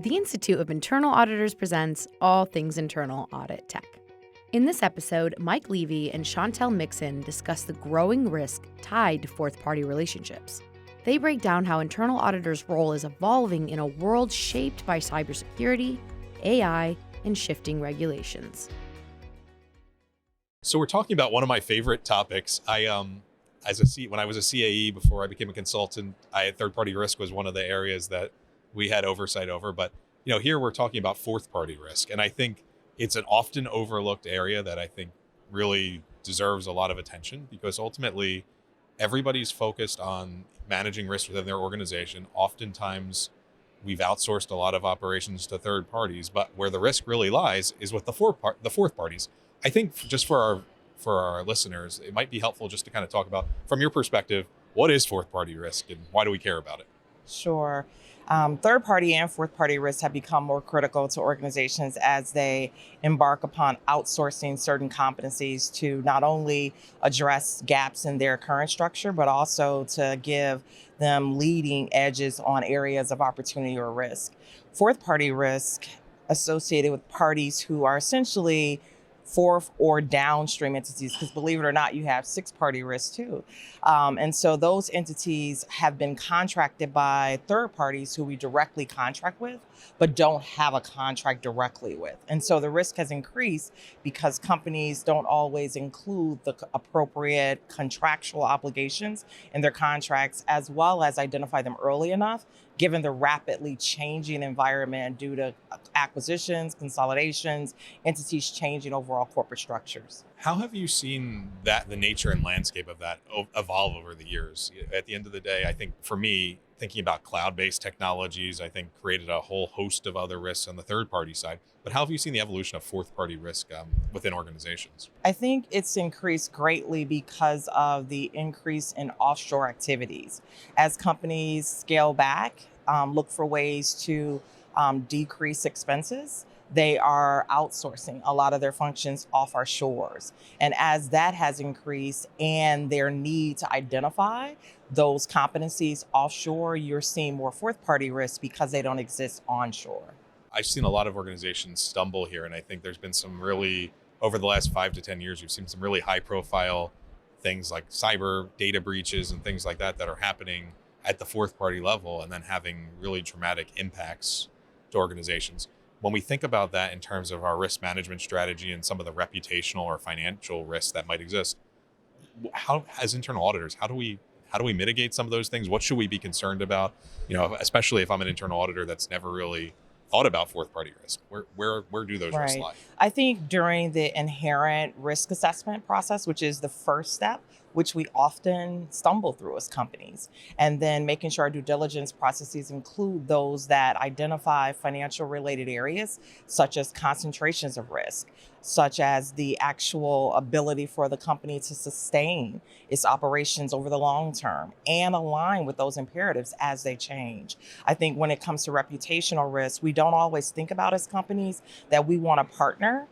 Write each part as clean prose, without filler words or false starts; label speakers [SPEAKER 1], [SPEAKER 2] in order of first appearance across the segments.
[SPEAKER 1] The Institute of Internal Auditors presents All Things Internal Audit Tech. In this episode, Mike Levy and Shontelle Mixon discuss the growing risk tied to fourth-party relationships. They break down how internal auditors' role is evolving in a world shaped by cybersecurity, AI, and shifting regulations.
[SPEAKER 2] So we're talking about one of my favorite topics. When I was a CAE before I became a consultant, third-party risk was one of the areas that we had oversight over. But here we're talking about fourth-party risk, and I think it's an often overlooked area that I think really deserves a lot of attention, because ultimately everybody's focused on managing risk within their organization. Oftentimes we've outsourced a lot of operations to third parties, but where the risk really lies is with the fourth parties. I think just for our listeners, it might be helpful just to kind of talk about, from your perspective, what is fourth-party risk and why do we care about it?
[SPEAKER 3] Sure. Third-party and fourth-party risks have become more critical to organizations as they embark upon outsourcing certain competencies to not only address gaps in their current structure, but also to give them leading edges on areas of opportunity or risk. Fourth-party risk associated with parties who are essentially fourth or downstream entities, because believe it or not, you have six-party risk too. And so those entities have been contracted by third parties who we directly contract with, but don't have a contract directly with. And so the risk has increased because companies don't always include the appropriate contractual obligations in their contracts, as well as identify them early enough, given the rapidly changing environment due to acquisitions, consolidations, entities changing overall corporate structures.
[SPEAKER 2] How have you seen the nature and landscape of that evolve over the years? At the end of the day, I think for me, thinking about cloud-based technologies, I think created a whole host of other risks on the third-party side. But how have you seen the evolution of fourth-party risk within organizations?
[SPEAKER 3] I think it's increased greatly because of the increase in offshore activities. As companies scale back, look for ways to decrease expenses, they are outsourcing a lot of their functions off our shores. And as that has increased and their need to identify those competencies offshore, you're seeing more fourth-party risks because they don't exist onshore.
[SPEAKER 2] I've seen a lot of organizations stumble here, and I think there's been some really, over the last 5 to 10 years, we've seen some really high-profile things like cyber data breaches and things like that are happening at the fourth-party level and then having really dramatic impacts to organizations. When we think about that in terms of our risk management strategy and some of the reputational or financial risks that might exist, how, as internal auditors, how do we mitigate some of those things? What should we be concerned about? Especially if I'm an internal auditor that's never really thought about fourth-party risk. Where do those risks lie?
[SPEAKER 3] I think during the inherent risk assessment process, which is the first step, which we often stumble through as companies, and then making sure our due diligence processes include those that identify financial related areas, such as concentrations of risk, such as the actual ability for the company to sustain its operations over the long term and align with those imperatives as they change. I think when it comes to reputational risk, we don't always think about as companies that we want to partner,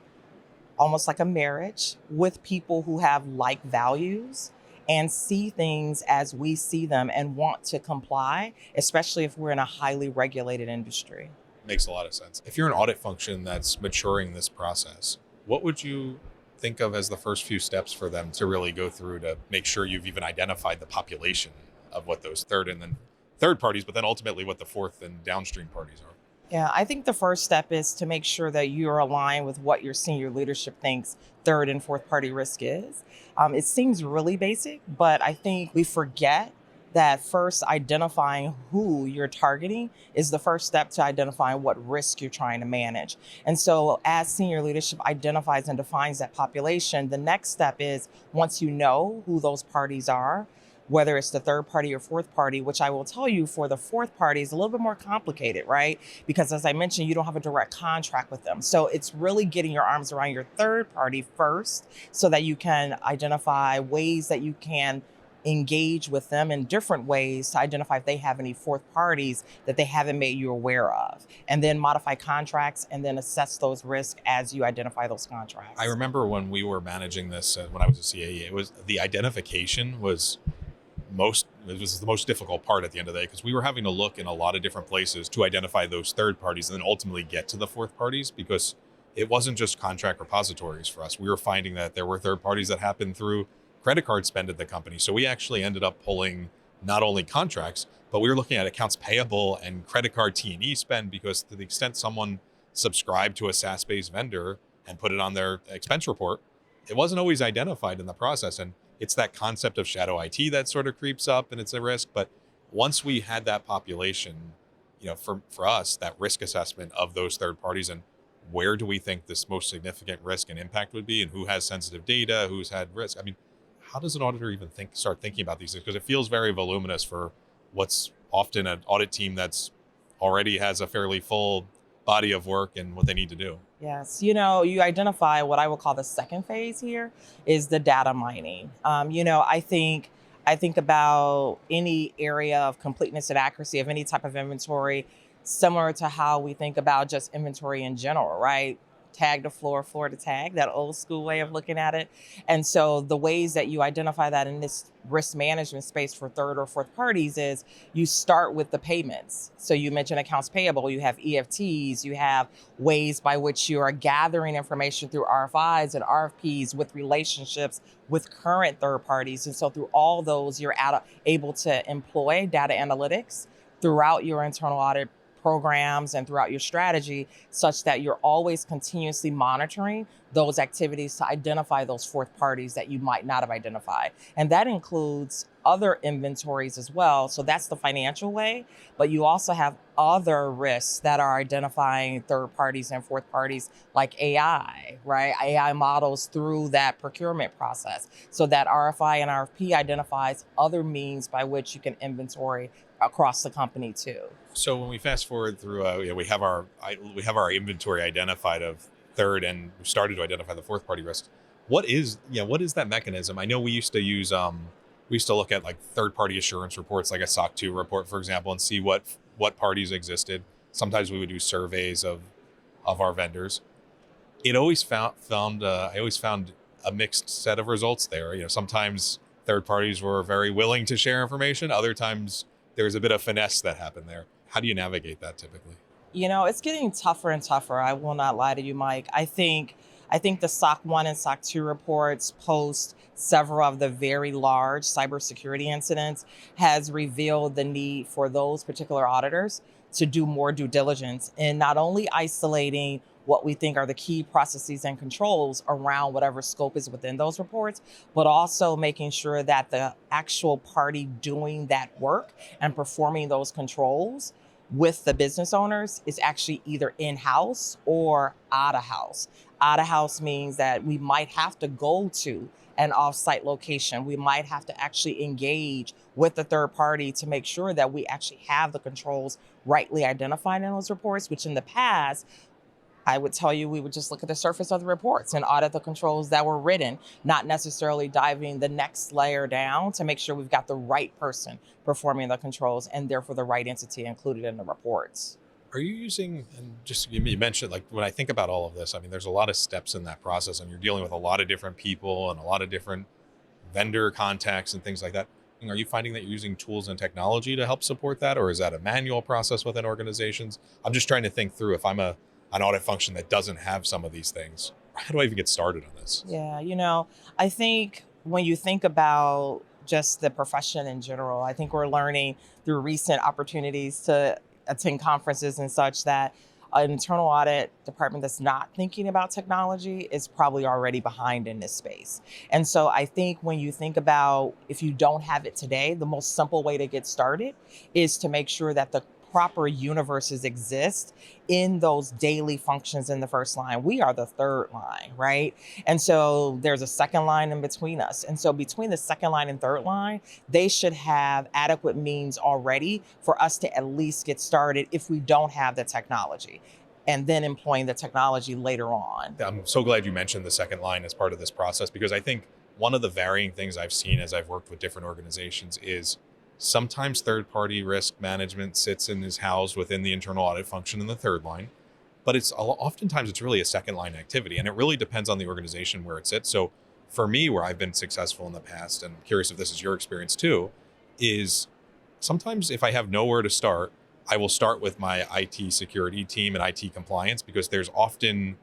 [SPEAKER 3] almost like a marriage, with people who have like values and see things as we see them and want to comply, especially if we're in a highly regulated industry.
[SPEAKER 2] Makes a lot of sense. If you're an audit function that's maturing this process, what would you think of as the first few steps for them to really go through to make sure you've even identified the population of what those third parties, but then ultimately what the fourth and downstream parties are?
[SPEAKER 3] Yeah, I think the first step is to make sure that you're aligned with what your senior leadership thinks third and fourth party risk is. It seems really basic, but I think we forget that first identifying who you're targeting is the first step to identifying what risk you're trying to manage. And so as senior leadership identifies and defines that population, the next step is, once you know who those parties are, whether it's the third party or fourth party, which I will tell you for the fourth party is a little bit more complicated, right? Because as I mentioned, you don't have a direct contract with them. So it's really getting your arms around your third party first so that you can identify ways that you can engage with them in different ways to identify if they have any fourth parties that they haven't made you aware of, and then modify contracts and then assess those risks as you identify those contracts.
[SPEAKER 2] I remember when we were managing this when I was a CAE, it was the identification was this is the most difficult part at the end of the day, because we were having to look in a lot of different places to identify those third parties and then ultimately get to the fourth parties, because it wasn't just contract repositories for us. We were finding that there were third parties that happened through credit card spend at the company. So we actually ended up pulling not only contracts, but we were looking at accounts payable and credit card T&E spend, because to the extent someone subscribed to a SaaS-based vendor and put it on their expense report, it wasn't always identified in the process. And it's that concept of shadow IT that sort of creeps up, and it's a risk. But once we had that population, for us, that risk assessment of those third parties and where do we think this most significant risk and impact would be, and who has sensitive data, who's had risk. I mean, how does an auditor even start thinking about these things? Because it feels very voluminous for what's often an audit team that's already has a fairly full body of work and what they need to do.
[SPEAKER 3] Yes, you identify what I will call the second phase here is the data mining. I think about any area of completeness and accuracy of any type of inventory, similar to how we think about just inventory in general, right? Tag to floor, floor to tag, that old school way of looking at it. And so the ways that you identify that in this risk management space for third or fourth parties is you start with the payments. So you mentioned accounts payable, you have EFTs, you have ways by which you are gathering information through RFIs and RFPs with relationships with current third parties. And so through all those, you're able to employ data analytics throughout your internal audit programs and throughout your strategy, such that you're always continuously monitoring those activities to identify those fourth parties that you might not have identified. And that includes other inventories as well. So that's the financial way, but you also have other risks that are identifying third parties and fourth parties, like AI, right? AI models through that procurement process. So that RFI and RFP identifies other means by which you can inventory across the company too.
[SPEAKER 2] So when we fast forward through, we have our inventory identified of third, and we've started to identify the fourth party risk. What is that mechanism? I know we used to look at like third party assurance reports, like a SOC 2 report, for example, and see what parties existed. Sometimes we would do surveys of our vendors. I always found a mixed set of results there. Sometimes third parties were very willing to share information. Other times there's a bit of finesse that happened there. How do you navigate that typically?
[SPEAKER 3] It's getting tougher and tougher. I will not lie to you, Mike. I think the SOC 1 and SOC 2 reports post several of the very large cybersecurity incidents has revealed the need for those particular auditors to do more due diligence in not only isolating what we think are the key processes and controls around whatever scope is within those reports, but also making sure that the actual party doing that work and performing those controls with the business owners is actually either in-house or out-of-house. Out-of-house means that we might have to go to an off-site location. We might have to actually engage with the third party to make sure that we actually have the controls rightly identified in those reports, which in the past, I would tell you, we would just look at the surface of the reports and audit the controls that were written, not necessarily diving the next layer down to make sure we've got the right person performing the controls and therefore the right entity included in the reports.
[SPEAKER 2] Are you using, and just you mentioned, like when I think about all of this, I mean, there's a lot of steps in that process and you're dealing with a lot of different people and a lot of different vendor contacts and things like that. Are you finding that you're using tools and technology to help support that? Or is that a manual process within organizations? I'm just trying to think through, if I'm an audit function that doesn't have some of these things, how do I even get started on this?
[SPEAKER 3] Yeah, I think when you think about just the profession in general, I think we're learning through recent opportunities to attend conferences and such that an internal audit department that's not thinking about technology is probably already behind in this space. And so I think when you think about, if you don't have it today, the most simple way to get started is to make sure that the proper universes exist in those daily functions in the first line. We are the third line, right? And so there's a second line in between us. And so between the second line and third line, they should have adequate means already for us to at least get started if we don't have the technology, and then employing the technology later on.
[SPEAKER 2] I'm so glad you mentioned the second line as part of this process, because I think one of the varying things I've seen as I've worked with different organizations is sometimes third-party risk management sits and is housed within the internal audit function in the third line, but oftentimes it's really a second line activity, and it really depends on the organization where it sits. So for me, where I've been successful in the past, and I'm curious if this is your experience too, is sometimes if I have nowhere to start, I will start with my IT security team and IT compliance, because there's often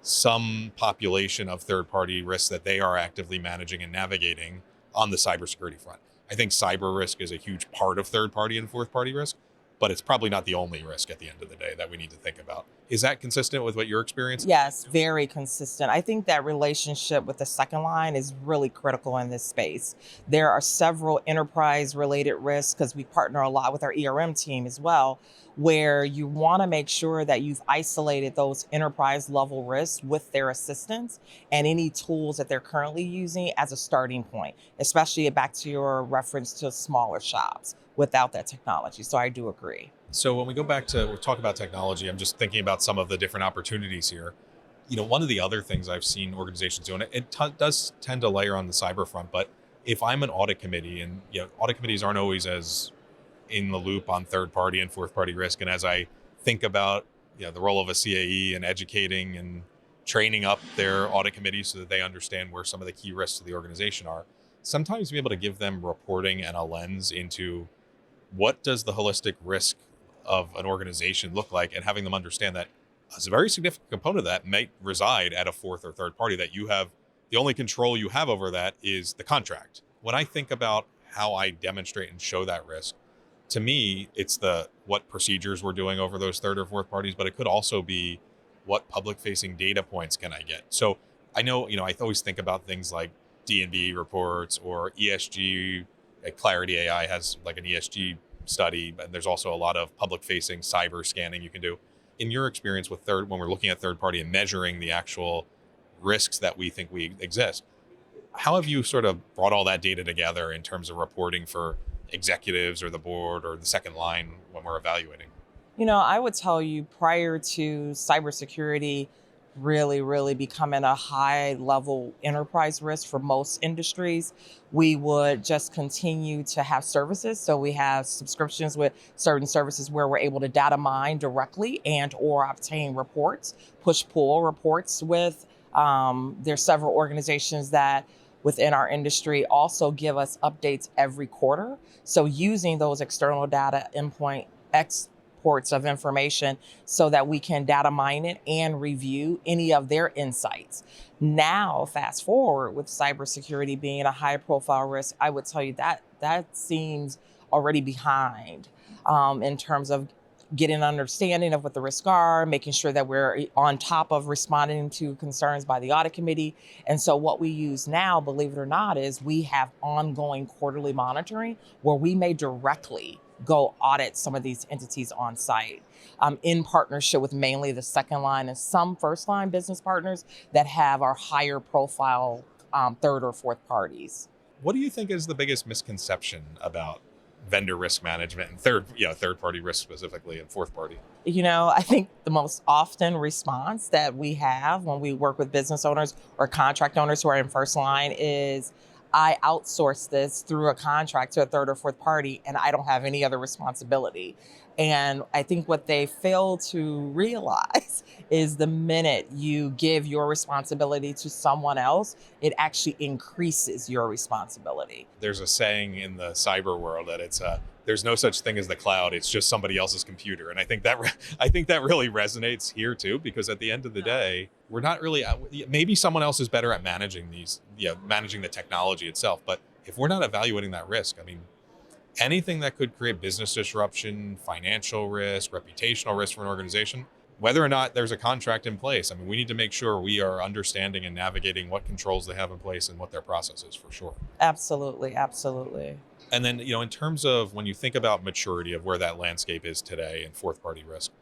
[SPEAKER 2] some population of third-party risks that they are actively managing and navigating on the cybersecurity front. I think cyber risk is a huge part of third-party and fourth-party risk, but it's probably not the only risk at the end of the day that we need to think about. Is that consistent with what your experience?
[SPEAKER 3] Yes, very consistent. I think that relationship with the second line is really critical in this space. There are several enterprise related risks, because we partner a lot with our ERM team as well, where you want to make sure that you've isolated those enterprise level risks with their assistance and any tools that they're currently using as a starting point, especially back to your reference to smaller shops without that technology. So I do agree.
[SPEAKER 2] So when we go back to talk about technology, I'm just thinking about some of the different opportunities here. One of the other things I've seen organizations do, and it does tend to layer on the cyber front, but if I'm an audit committee, and audit committees aren't always as in the loop on third party and fourth party risk, and as I think about the role of a CAE and educating and training up their audit committees so that they understand where some of the key risks to the organization are, sometimes be able to give them reporting and a lens into what does the holistic risk of an organization look like, and having them understand that a very significant component of that might reside at a fourth or third party, that you have the only control you have over that is the contract. When I think about how I demonstrate and show that risk, to me, it's what procedures we're doing over those third or fourth parties, but it could also be what public facing data points can I get. So I know, I always think about things like D&B reports or ESG. Clarity AI has like an ESG study, and there's also a lot of public facing cyber scanning you can do. In your experience with when we're looking at third party and measuring the actual risks that we think we exist, how have you sort of brought all that data together in terms of reporting for executives or the board or the second line when we're evaluating?
[SPEAKER 3] I would tell you, prior to cybersecurity really becoming a high level enterprise risk for most industries, we would just continue to have services. So we have subscriptions with certain services where we're able to data mine directly and or obtain reports, push-pull reports with. There's several organizations that within our industry also give us updates every quarter. So using those external data endpoint exports of information so that we can data mine it and review any of their insights. Now, fast forward with cybersecurity being a high profile risk, I would tell you that seems already behind in terms of getting an understanding of what the risks are, making sure that we're on top of responding to concerns by the audit committee. And so what we use now, believe it or not, is we have ongoing quarterly monitoring where we may directly go audit some of these entities on site in partnership with mainly the second line and some first line business partners that have our higher profile third or fourth parties.
[SPEAKER 2] What do you think is the biggest misconception about vendor risk management and third party risk specifically and fourth party?
[SPEAKER 3] I think the most often response that we have when we work with business owners or contract owners who are in first line is, I outsource this through a contract to a third or fourth party and I don't have any other responsibility. And I think what they fail to realize is the minute you give your responsibility to someone else, it actually increases your responsibility.
[SPEAKER 2] There's a saying in the cyber world that it's there's no such thing as the cloud. It's just somebody else's computer. And I think that really resonates here too, because at the end of the day, we're not really, maybe someone else is better at managing managing the technology itself. But if we're not evaluating that risk, anything that could create business disruption, financial risk, reputational risk for an organization, whether or not there's a contract in place, we need to make sure we are understanding and navigating what controls they have in place and what their process is, for sure.
[SPEAKER 3] Absolutely.
[SPEAKER 2] And then, in terms of when you think about maturity of where that landscape is today and fourth party risk,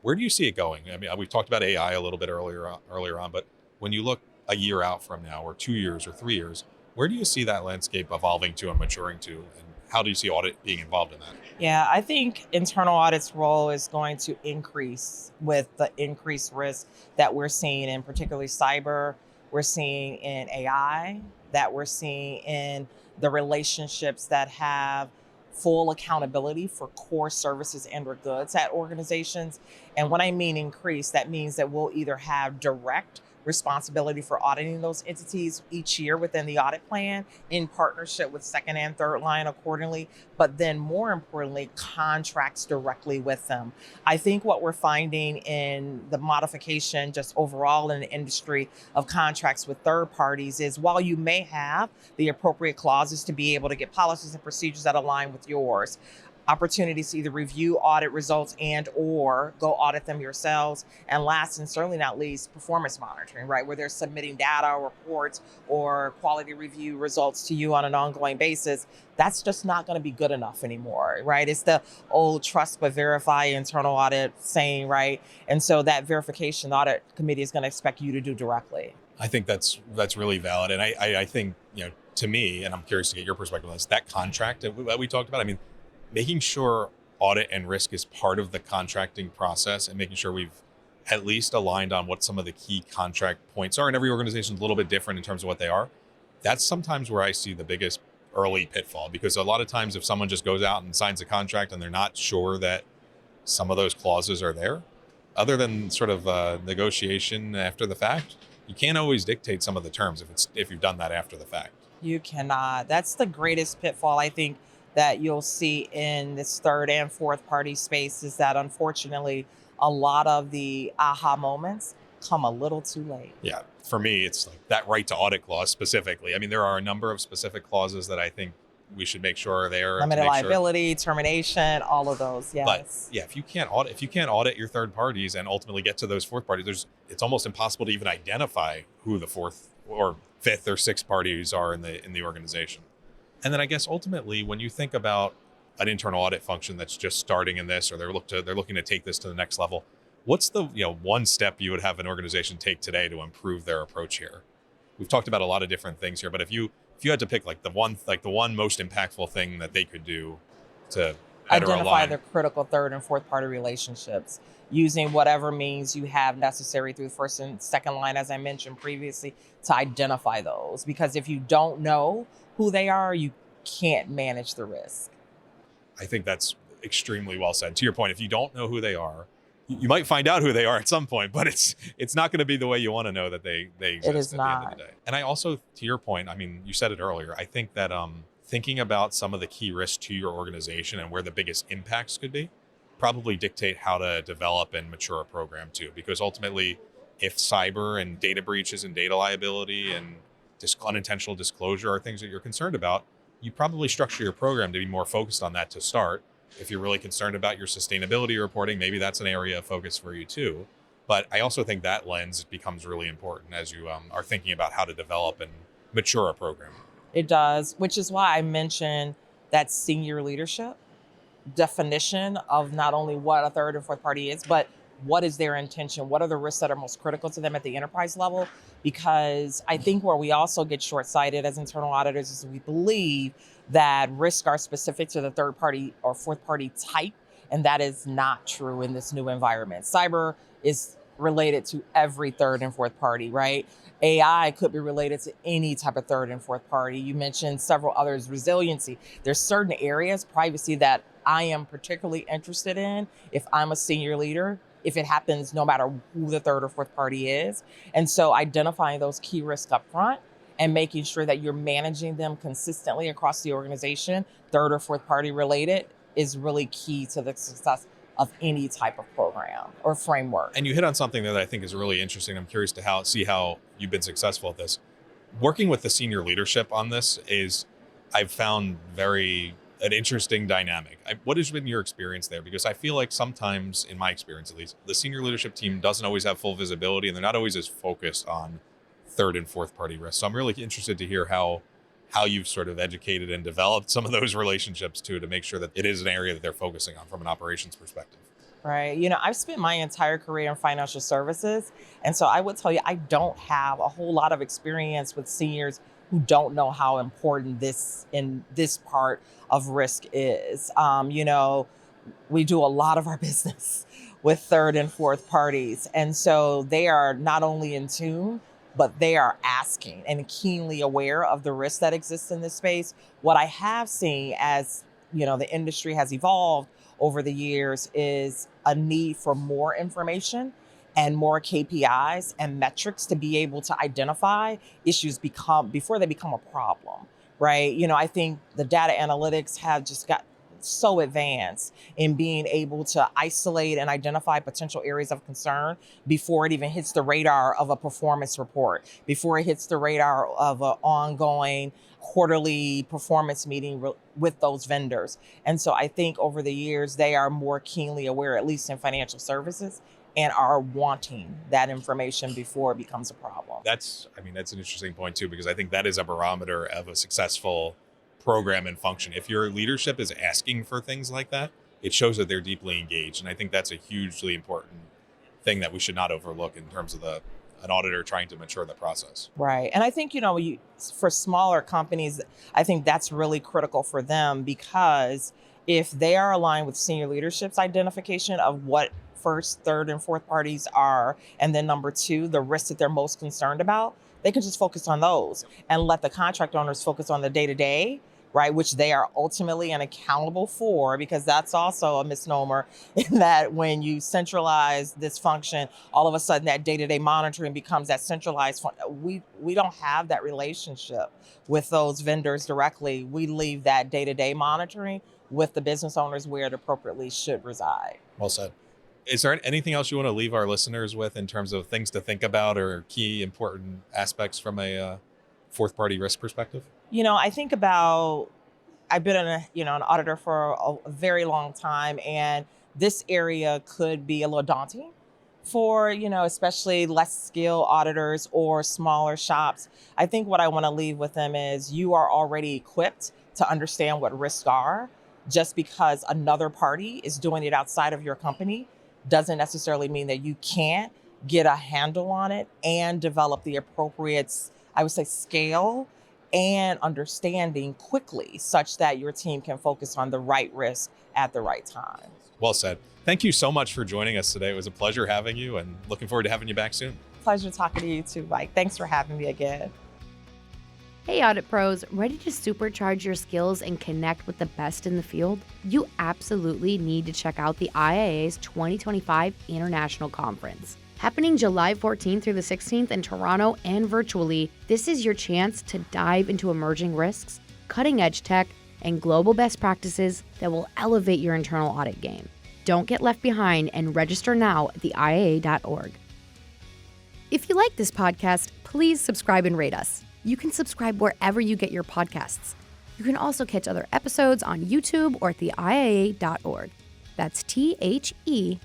[SPEAKER 2] where do you see it going? We've talked about AI a little bit earlier on, but when you look a year out from now, or 2 years or 3 years, where do you see that landscape evolving to and maturing to? And how do you see audit being involved in that?
[SPEAKER 3] Yeah, I think internal audit's role is going to increase with the increased risk that we're seeing in particularly cyber, we're seeing in AI, that we're seeing in the relationships that have full accountability for core services and or goods at organizations. And when I mean increase, that means that we'll either have direct responsibility for auditing those entities each year within the audit plan in partnership with second and third line accordingly, but then more importantly, contracts directly with them. I think what we're finding in the modification just overall in the industry of contracts with third parties is while you may have the appropriate clauses to be able to get policies and procedures that align with yours, opportunities to either review audit results and or go audit them yourselves. And last and certainly not least, performance monitoring, right? Where they're submitting data, reports, or quality review results to you on an ongoing basis. That's just not going to be good enough anymore, right? It's the old trust but verify internal audit saying, right? And so that verification audit committee is going to expect you to do directly.
[SPEAKER 2] I think that's really valid. And I think, to me, and I'm curious to get your perspective on this, that contract that we talked about, I mean, making sure audit and risk is part of the contracting process and making sure we've at least aligned on what some of the key contract points are. And every organization is a little bit different in terms of what they are. That's sometimes where I see the biggest early pitfall, because a lot of times if someone just goes out and signs a contract and they're not sure that some of those clauses are there, other than sort of negotiation after the fact, you can't always dictate some of the terms if you've done that after the fact.
[SPEAKER 3] You cannot. That's the greatest pitfall, I think, that you'll see in this third and fourth party space is that unfortunately a lot of the aha moments come a little too late.
[SPEAKER 2] Yeah, for me, it's like that right to audit clause specifically. I mean, there are a number of specific clauses that I think we should make sure are there.
[SPEAKER 3] Limited liability, termination, all of those. Yes.
[SPEAKER 2] But yeah, if you can't audit your third parties and ultimately get to those fourth parties, it's almost impossible to even identify who the fourth or fifth or sixth parties are in the organization. And then I guess ultimately, when you think about an internal audit function that's just starting in this, or they're looking to take this to the next level, what's the one step you would have an organization take today to improve their approach here? We've talked about a lot of different things here, but if you had to pick the one most impactful thing that they could do to better
[SPEAKER 3] identify
[SPEAKER 2] align
[SPEAKER 3] the critical third and fourth party relationships, using whatever means you have necessary through the first and second line, as I mentioned previously, to identify those. Because if you don't know who they are, you can't manage the risk.
[SPEAKER 2] I think that's extremely well said. To your point, if you don't know who they are, you might find out who they are at some point, but it's not going to be the way you want to know that they exist
[SPEAKER 3] It is
[SPEAKER 2] at
[SPEAKER 3] not.
[SPEAKER 2] the end of the day. And I also, to your point, I mean, you said it earlier, I think that thinking about some of the key risks to your organization and where the biggest impacts could be probably dictate how to develop and mature a program too. Because ultimately, if cyber and data breaches and data liability and unintentional disclosure are things that you're concerned about, you probably structure your program to be more focused on that to start. If you're really concerned about your sustainability reporting, maybe that's an area of focus for you too. But I also think that lens becomes really important as you are thinking about how to develop and mature a program.
[SPEAKER 3] It does, which is why I mentioned that senior leadership definition of not only what a third and fourth party is, but what is their intention? What are the risks that are most critical to them at the enterprise level? Because I think where we also get short-sighted as internal auditors is we believe that risks are specific to the third party or fourth party type, and that is not true in this new environment. Cyber is related to every third and fourth party, right? AI could be related to any type of third and fourth party. You mentioned several others, resiliency. There's certain areas, privacy, that I am particularly interested in if I'm a senior leader, if it happens no matter who the third or fourth party is. And so identifying those key risks up front and making sure that you're managing them consistently across the organization, third or fourth party related, is really key to the success of any type of program or framework.
[SPEAKER 2] And you hit on something there that I think is really interesting. I'm curious to see how you've been successful at this. Working with the senior leadership on this I've found an interesting dynamic. What has been your experience there? Because I feel like sometimes, in my experience at least, the senior leadership team doesn't always have full visibility and they're not always as focused on third and fourth party risks. So I'm really interested to hear how you've sort of educated and developed some of those relationships too, to make sure that it is an area that they're focusing on from an operations perspective.
[SPEAKER 3] Right. I've spent my entire career in financial services. And so I would tell you, I don't have a whole lot of experience with seniors who don't know how important this part of risk is. We do a lot of our business with third and fourth parties. And so they are not only in tune, but they are asking and keenly aware of the risks that exist in this space. What I have seen as, the industry has evolved over the years is a need for more information and more KPIs and metrics to be able to identify issues before they become a problem, right? I think the data analytics have just got so advanced in being able to isolate and identify potential areas of concern before it even hits the radar of a performance report, before it hits the radar of an ongoing quarterly performance meeting with those vendors. And so I think over the years, they are more keenly aware, at least in financial services, and are wanting that information before it becomes a problem.
[SPEAKER 2] That's an interesting point too, because I think that is a barometer of a successful program and function. If your leadership is asking for things like that, it shows that they're deeply engaged. And I think that's a hugely important thing that we should not overlook in terms of an auditor trying to mature the process.
[SPEAKER 3] Right. And I think, for smaller companies, I think that's really critical for them, because if they are aligned with senior leadership's identification of what first, third, and fourth parties are, and then number two, the risks that they're most concerned about, they can just focus on those and let the contract owners focus on the day-to-day, right, which they are ultimately and accountable for, because that's also a misnomer in that when you centralize this function, all of a sudden that day-to-day monitoring becomes that centralized we don't have that relationship with those vendors directly. We leave that day-to-day monitoring with the business owners where it appropriately should reside.
[SPEAKER 2] Well said. Is there anything else you want to leave our listeners with in terms of things to think about or key important aspects from a fourth party risk perspective?
[SPEAKER 3] I think I've been an auditor for a very long time, and this area could be a little daunting for, especially less skilled auditors or smaller shops. I think what I want to leave with them is you are already equipped to understand what risks are. Just because another party is doing it outside of your company doesn't necessarily mean that you can't get a handle on it and develop the appropriate, I would say, scale and understanding quickly, such that your team can focus on the right risk at the right time.
[SPEAKER 2] Well said. Thank you so much for joining us today. It was a pleasure having you, and looking forward to having you back soon.
[SPEAKER 3] Pleasure talking to you too, Mike. Thanks for having me again.
[SPEAKER 1] Hey, audit pros, ready to supercharge your skills and connect with the best in the field? You absolutely need to check out the IIA's 2025 International Conference. Happening July 14th through the 16th in Toronto and virtually, this is your chance to dive into emerging risks, cutting-edge tech, and global best practices that will elevate your internal audit game. Don't get left behind and register now at theiaa.org. If you like this podcast, please subscribe and rate us. You can subscribe wherever you get your podcasts. You can also catch other episodes on YouTube or at theiaa.org. That's THEIIA.org.